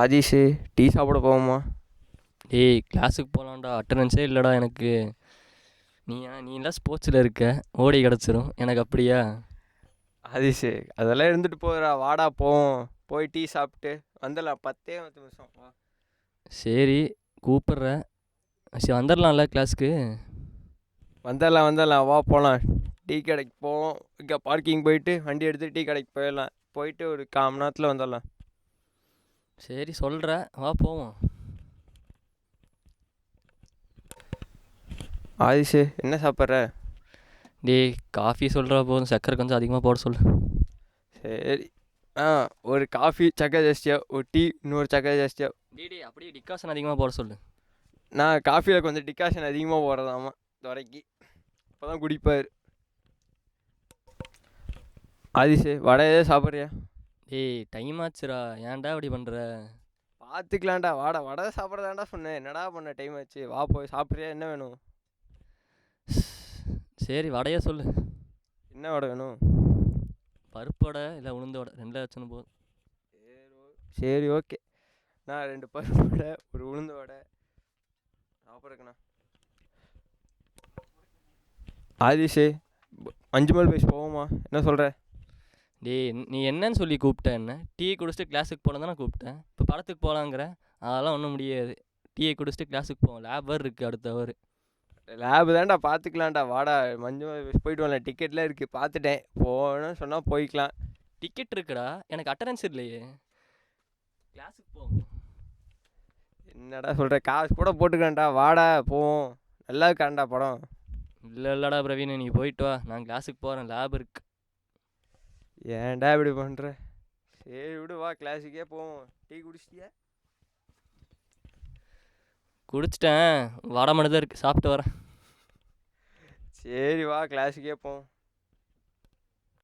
ஆதிஷு, tea சாப்பிட போவோமா? டேய் கிளாஸுக்கு போகலான்டா, அட்டண்டன்ஸே இல்லைடா எனக்கு. நீலாம் ஸ்போர்ட்ஸில் இருக்க, ஓடி கிடச்சிரும். எனக்கு அப்படியா? ஆதிஷு, அதெல்லாம் இருந்துட்டு போகிறா, வாடா போவோம். போய் டீ சாப்பிட்டு வந்துடலாம். 10 நிமிஷம் வா. சரி, கூப்பிட்றேன். சரி வந்துடலாம்ல கிளாஸுக்கு? வந்துடலாம் வா போகலாம். டீ கடைக்கு போவோம். இங்கே பார்க்கிங் போயிட்டு வண்டி எடுத்து டீ கடைக்கு போயிடலாம். போயிட்டு ஒரு 1/4 மணி நேரத்தில் வந்துடலாம். சரி சொல்கிறேன், வா போவோம். ஆதிஷு, என்ன சாப்பிட்ற? டேய் காஃபி சொல்கிறா போதும், சக்கரை கொஞ்சம் அதிகமாக போட சொல்லு. சரி. ஒரு காஃபி சக்கரை ஜாஸ்தியா, ஒரு டீ இன்னொரு சக்கரை ஜாஸ்தியா. டேய் அப்படியே டிகாஷன் அதிகமாக போட சொல்லு. நான் காஃபியில் கொஞ்சம் டிகாஷன் அதிகமாக போடுறதாமா துறைக்கு. இப்போ தான் குடிப்பார். ஆதிஷு, வடை எதாவது சாப்பிட்றியா? டேய் டைம் ஆச்சுடா, ஏன்டா இப்படி பண்ணுற? பார்த்துக்கலாம்டா, வாடா. வடை சாப்பிட்றதாண்டா சொன்னேன். என்னடா பண்ண, டைம் ஆச்சு. வா போய் சாப்பிட்றியா? என்ன வேணும்? சரி வடையே சொல்லு. என்ன வடை வேணும்? பருப்பு வடை இல்லை உளுந்து வடை, ரெண்டில் வச்சுன்னு போதும். சரி ஓகே. நான் 2 பருப்பு வடை, ஒரு உளுந்து வடை சாப்பிட்றேங்கண்ணா. ஆதிஷு, 5 மைல் பேசி போவோமா? என்ன சொல்கிற? டேய் நீ என்னன்னு சொல்லி கூப்பிட்ட? என்ன டீ குடிச்சிட்டு கிளாஸுக்கு போகலாம் தானே கூப்பிட்டேன். இப்போ படத்துக்கு போகலாங்கிற? அதெல்லாம் ஒன்றும் முடியாது. டீயை குடிச்சிட்டு கிளாஸுக்கு போவோம், லேப் வேறு இருக்குது அடுத்த அவர். லேபு தான்டா, பார்த்துக்கலாம்டா. வாடா 5 மைல் பேசி போயிட்டு வரலாம். டிக்கெட்லாம் இருக்குது, பார்த்துட்டேன். போகணும்னு சொன்னால் போய்க்கலாம். டிக்கெட் இருக்குடா, எனக்கு அட்டண்டன்ஸ் இல்லையே. கிளாஸுக்கு போவோம். என்னடா சொல்கிற? காசு கூட போட்டுக்கலாம்டா, வாடா போவோம். நல்லா இருக்காண்டா படம். இல்லைடா பிரவீன், நீ போயிட்டு வா, நான் கிளாஸுக்கு போகிறேன், லேப் இருக்கு. ஏன்டா இப்படி பண்ணுற? சரி விடு, வா கிளாஸுக்கே போவோம். டீ குடிச்சிட்டியா? குடிச்சிட்டேன், வடை மட்டும் தான் இருக்குது, சாப்பிட்டு வரேன். சரி வா கிளாஸுக்கே போவோம்.